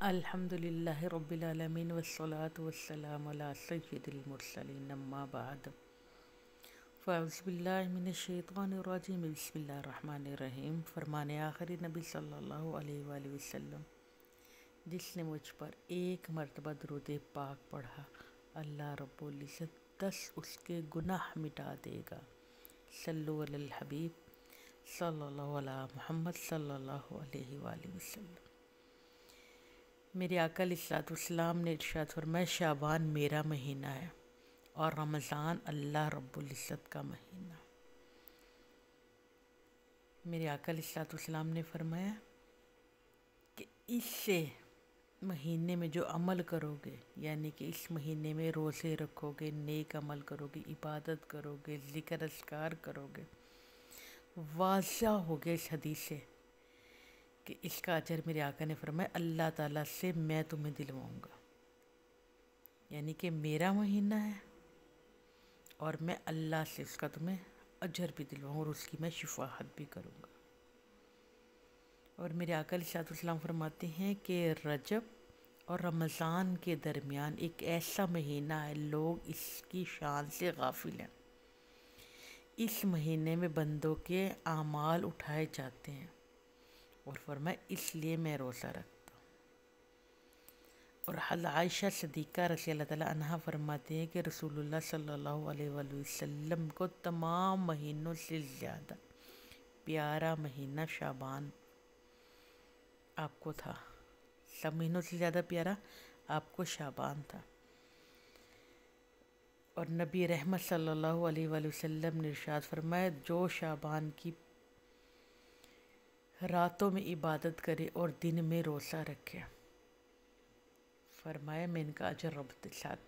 الحمدللہ رب العالمین والصلاة والسلام علی سید المرسلین اما بعد فاعوذ باللہ من الشیطان الرجیم بسم اللہ الرحمن الرحیم۔ فرمان آخری نبی صلی اللہ علیہ وآلہ وسلم، جس نے مجھ پر ایک مرتبہ درود پاک پڑھا اللہ رب العزت 10 اس کے گناہ مٹا دے گا۔ صلو علی الحبیب صلی اللہ علیہ محمد صلی اللہ علیہ وآلہ وسلم۔ میرے آقا علیہ الصلوۃ والسلام نے ارشاد فرمایا، شعبان میرا مہینہ ہے اور رمضان اللہ رب العزت کا مہینہ۔ میرے آقا علیہ الصلوۃ والسلام نے فرمایا کہ اس سے مہینے میں جو عمل کرو گے، یعنی کہ اس مہینے میں روزے رکھو گے، نیک عمل کرو گے، عبادت کرو گے، ذکر اذکار کرو گے، واضح ہو گیا اس حدیث سے کہ اس کا اجر میرے آقا نے فرمایا اللہ تعالیٰ سے میں تمہیں دلواؤں گا، یعنی کہ میرا مہینہ ہے اور میں اللہ سے اس کا تمہیں اجر بھی دلواؤں اور اس کی میں شفاعت بھی کروں گا۔ اور میرے آقا علیہ الصلوۃ والسلام فرماتے ہیں کہ رجب اور رمضان کے درمیان ایک ایسا مہینہ ہے، لوگ اس کی شان سے غافل ہیں۔ اس مہینے میں بندوں کے اعمال اٹھائے جاتے ہیں اور فرمایا اس لیے میں روزہ رکھتا ہوں۔ اور حضرت عائشہ صدیقہ رضی اللہ تعالیٰ عنہا فرماتے ہیں کہ رسول اللہ صلی اللہ علیہ وآلہ وسلم کو تمام مہینوں سے زیادہ پیارا مہینہ شعبان آپ کو تھا، سب مہینوں سے زیادہ پیارا آپ کو شعبان تھا۔ اور نبی رحمت صلی اللہ علیہ وآلہ وسلم نے ارشاد فرمایا، جو شعبان کی راتوں میں عبادت کرے اور دن میں روزہ رکھے، فرمایا میں ان کا اجر رب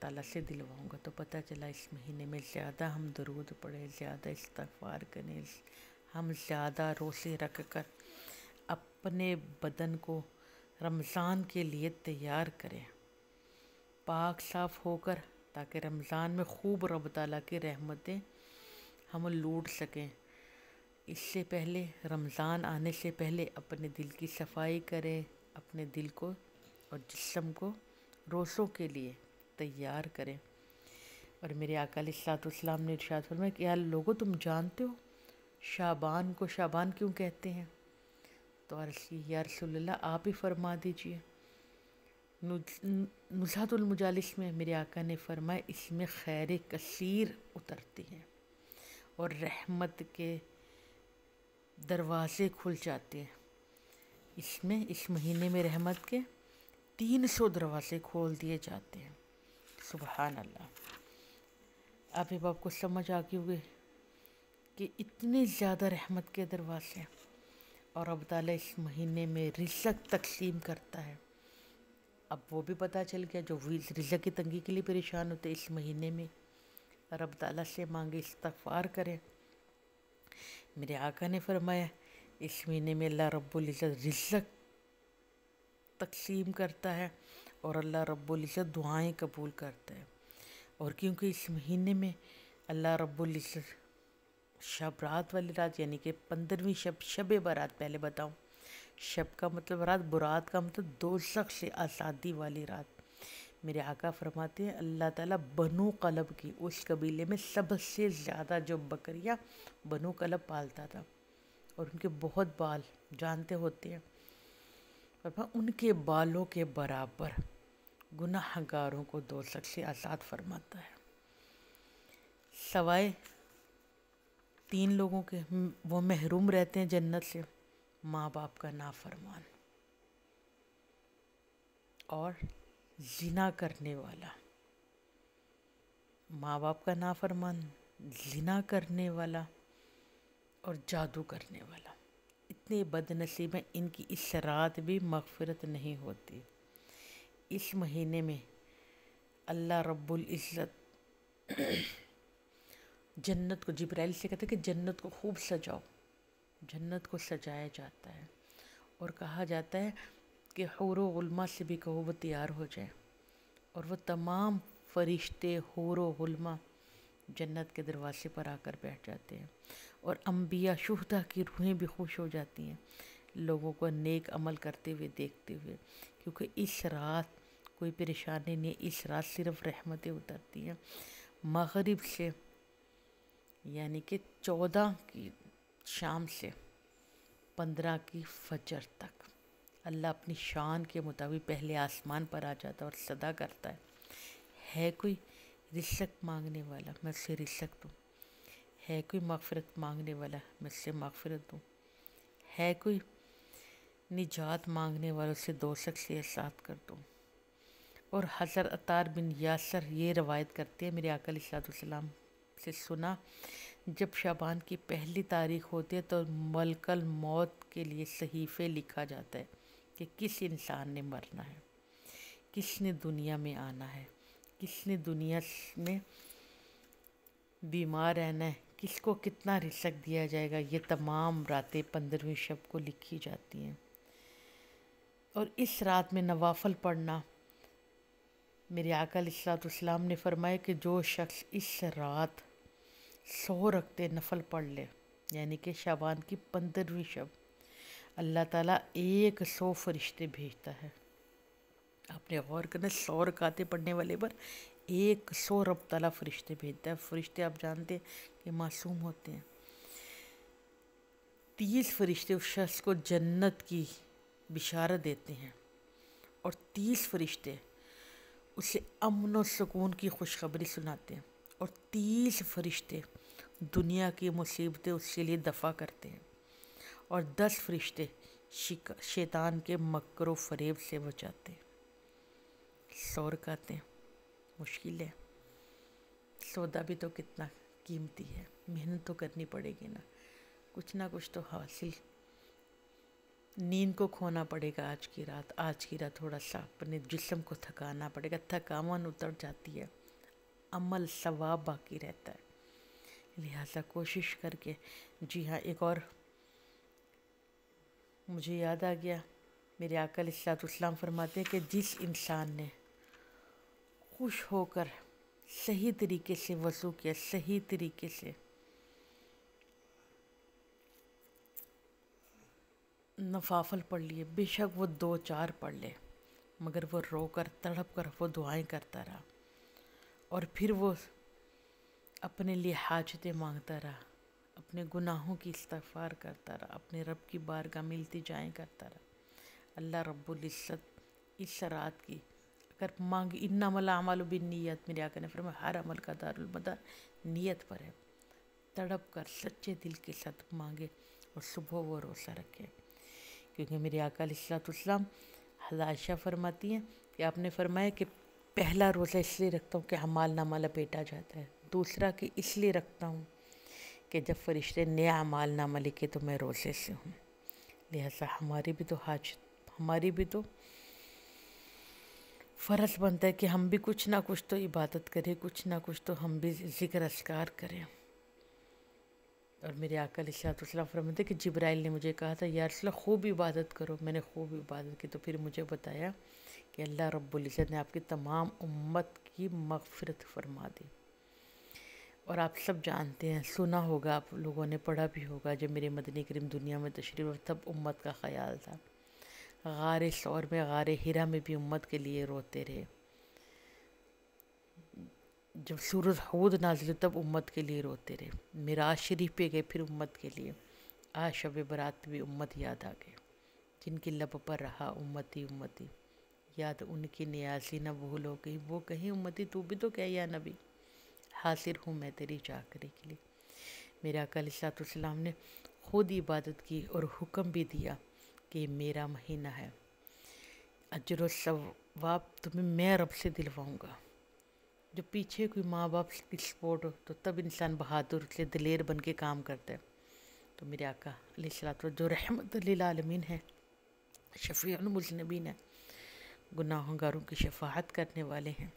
تعالیٰ سے دلواؤں گا۔ تو پتہ چلا اس مہینے میں زیادہ ہم درود پڑھیں، زیادہ استغفار کریں، ہم زیادہ روزے رکھ کر اپنے بدن کو رمضان کے لیے تیار کریں، پاک صاف ہو کر، تاکہ رمضان میں خوب رب تعالیٰ کی رحمتیں ہم لوٹ سکیں۔ اس سے پہلے رمضان آنے سے پہلے اپنے دل کی صفائی کریں، اپنے دل کو اور جسم کو روزوں کے لیے تیار کریں۔ اور میرے آقا علیہ الصلوۃ والسلام نے ارشاد فرمایا کہ یار لوگو، تم جانتے ہو شعبان کو شعبان کیوں کہتے ہیں؟ تو عرض کی یا رسول اللہ آپ ہی فرما دیجئے۔ نزہۃ المجالس میں میرے آقا نے فرمایا اس میں خیر کثیر اترتی ہیں اور رحمت کے دروازے کھل جاتے ہیں۔ اس مہینے میں رحمت کے 300 دروازے کھول دیے جاتے ہیں۔ سبحان اللہ۔ اب آپ کو سمجھ آ گئی ہوگی کہ اتنے زیادہ رحمت کے دروازے، اور اب تعالیٰ اس مہینے میں رزق تقسیم کرتا ہے۔ اب وہ بھی پتہ چل گیا جو رزق کی تنگی کے لیے پریشان ہوتے اس مہینے میں رب تعالیٰ سے مانگے، استغفار کریں۔ میرے آقا نے فرمایا اس مہینے میں اللہ رب العزت رزق تقسیم کرتا ہے اور اللہ رب العزت دعائیں قبول کرتا ہے۔ اور کیونکہ اس مہینے میں اللہ رب العزت شب رات والی رات، یعنی کہ 15ویں شب برات، پہلے بتاؤں شب کا مطلب رات، برات کا مطلب دوزخ سے آزادی والی رات۔ میرے آقا فرماتے ہیں اللہ تعالیٰ بنو قلب کی، اس قبیلے میں سب سے زیادہ جو بکریاں بنو قلب پالتا تھا اور ان کے بہت بال جانتے ہوتے ہیں، اور ان کے بالوں کے برابر گناہ گاروں کو دوزخ سے آزاد فرماتا ہے، سوائے 3 لوگوں کے، وہ محروم رہتے ہیں جنت سے، ماں باپ کا نافرمان اور زنا کرنے والا۔ ماں باپ کا نافرمان، زنا کرنے والا اور جادو کرنے والا، اتنے بد نصیب ہیں، ان کی اس رات بھی مغفرت نہیں ہوتی۔ اس مہینے میں اللہ رب العزت جنت کو، جبرائیل سے کہتے ہیں کہ جنت کو خوب سجاؤ، جنت کو سجایا جاتا ہے اور کہا جاتا ہے کہ حور و غلماں سے بھی کہو وہ تیار ہو جائے، اور وہ تمام فرشتے حور و غلماں جنت کے دروازے پر آ کر بیٹھ جاتے ہیں، اور انبیاء شہداء کی روحیں بھی خوش ہو جاتی ہیں، لوگوں کو نیک عمل کرتے ہوئے دیکھتے ہوئے، کیونکہ اس رات کوئی پریشانی نہیں، اس رات صرف رحمتیں اترتی ہیں۔ مغرب سے یعنی کہ 14 کی شام سے 15 کی فجر تک اللہ اپنی شان کے مطابق پہلے آسمان پر آ جاتا ہے اور صدا کرتا ہے کوئی رزق مانگنے والا میں اس سے رزق دوں، ہے کوئی مغفرت مانگنے والا میں اس سے مغفرت دوں، ہے کوئی نجات مانگنے والا اس سے دوزخ سے آزاد کر دوں۔ اور حضرت عطار بن یاسر یہ روایت کرتے ہیں میرے آقا علیہ الصلوۃ والسلام سے سنا، جب شعبان کی پہلی تاریخ ہوتی ہے تو ملک الموت کے لیے صحیفے لکھا جاتا ہے کہ کس انسان نے مرنا ہے، کس نے دنیا میں آنا ہے، کس نے دنیا میں بیمار رہنا ہے، کس کو کتنا رزق دیا جائے گا۔ یہ تمام راتیں 15ویں شب کو لکھی جاتی ہیں۔ اور اس رات میں نوافل پڑھنا، میرے آقا علیہ الصلوۃ والسلام نے فرمایا کہ جو شخص اس رات 100 رکعتیں نفل پڑھ لے، یعنی کہ شعبان کی 15ویں شب، اللہ تعالیٰ 100 فرشتے بھیجتا ہے۔ آپ نے غور کرنا، 100 رکعتیں پڑھنے والے پر 100 رب تعالیٰ فرشتے بھیجتا ہے۔ فرشتے آپ جانتے ہیں کہ معصوم ہوتے ہیں۔ 30 فرشتے اس شخص کو جنت کی بشارت دیتے ہیں، اور 30 فرشتے اسے امن و سکون کی خوشخبری سناتے ہیں، اور 30 فرشتے دنیا کی مصیبتیں اس کے لیے دفع کرتے ہیں، اور 10 فرشتے شیطان کے مکر و فریب سے بچاتے ہیں۔ 100 رکعتیں مشکل ہے، سودا بھی تو کتنا قیمتی ہے، محنت تو کرنی پڑے گی نا، کچھ نہ کچھ تو حاصل۔ نیند کو کھونا پڑے گا آج کی رات تھوڑا سا اپنے جسم کو تھکانا پڑے گا، تھکاون اتر جاتی ہے، عمل ثواب باقی رہتا ہے۔ لہٰذا کوشش کر کے، جی ہاں، ایک اور مجھے یاد آ گیا، میرے آقا علیہ الصلوۃ والسلام فرماتے ہیں کہ جس انسان نے خوش ہو کر صحیح طریقے سے وضو کیا، صحیح طریقے سے نوافل پڑھ لیے، بے شک وہ 2-4 پڑھ لے، مگر وہ رو کر تڑپ کر وہ دعائیں کرتا رہا، اور پھر وہ اپنے لیے حاجتیں مانگتا رہا، اپنے گناہوں کی استغفار کرتا رہا، اپنے رب کی بارگاہ میں التجائیں کرتا رہا، اللہ رب العزت اس رات کی اگر مانگ، انما الاعمال بالنیات، میرے آقا نے فرمایا ہر عمل کا دارالمدار نیت پر ہے، تڑپ کر سچے دل کے ساتھ مانگے اور صبح وہ روزہ رکھے۔ کیونکہ میرے آقا علیہ الصلوۃ والسلام، حضرت عائشہ فرماتی ہیں کہ آپ نے فرمایا کہ پہلا روزہ اس لیے رکھتا ہوں کہ اعمال نامہ لپیٹا جاتا ہے، دوسرا کہ اس لیے رکھتا ہوں کہ جب فرشتے نیا اعمال نامہ لکھے تو میں روزے سے ہوں۔ لہٰذا ہماری بھی تو فرض بنتا ہے کہ ہم بھی کچھ نہ کچھ تو عبادت کریں، کچھ نہ کچھ تو ہم بھی ذکر اذکار کریں۔ اور میرے آقا علیہ الصلوۃ والسلام فرماتے ہیں کہ جبرائیل نے مجھے کہا تھا یا رسول اللہ خوب عبادت کرو، میں نے خوب عبادت کی، تو پھر مجھے بتایا کہ اللہ رب العزت نے آپ کی تمام امت کی مغفرت فرما دی۔ اور آپ سب جانتے ہیں، سنا ہوگا، آپ لوگوں نے پڑھا بھی ہوگا، جب میرے مدنی کریم دنیا میں تشریف تب امت کا خیال تھا، غار ثور میں، غار حرا میں بھی امت کے لیے روتے رہے، جب سورۃ ہود نازل ہوئی تب امت کے لیے روتے رہے، معراج شریف پہ گئے پھر امت کے لیے، آج شب برات بھی امت یاد آ گئے، جن کی لب پر رہا امتی امتی، یاد ان کی نیازی نہ بھولو گئی، وہ کہیں امتی تو بھی تو کہہ یا نبی، حاضر ہوں میں تیری چاکری کے لیے۔ میرے آقا علیہ الصلوۃ والسلام نے خود عبادت کی اور حکم بھی دیا کہ یہ میرا مہینہ ہے، اجر و ثواب تمہیں میں رب سے دلواؤں گا۔ جو پیچھے کوئی ماں باپ کی سپورٹ ہو تو تب انسان بہادر سے دلیر بن کے کام کرتا ہے۔ تو میرے آقا علیہ الصلوۃ والسلام جو رحمت للعالمین ہے، شفیع المذنبین ہے، گناہ گاروں کی شفاعت کرنے والے ہیں،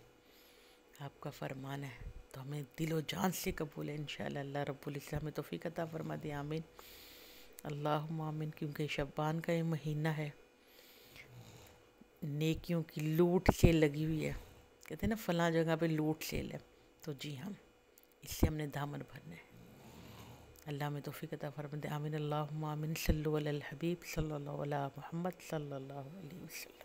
آپ کا فرمان ہے تو ہمیں دل و جان سے قبول ہے انشاءاللہ۔ اللہ رب العزت ہمیں توفیق عطا فرما دے، آمین اللہم آمین۔ کیونکہ شعبان کا یہ مہینہ ہے، نیکیوں کی لوٹ سے لگی ہوئی ہے، کہتے ہیں نا فلاں جگہ پہ لوٹ سیل ہے، تو جی ہم اس سے ہم نے دامن بھرنا ہے۔ اللہ میں توفیق عطا فرما دے. آمین اللہم آمین. صلو علی الحبیب صلی اللہ علیہ محمد صلی اللہ علیہ وسلم.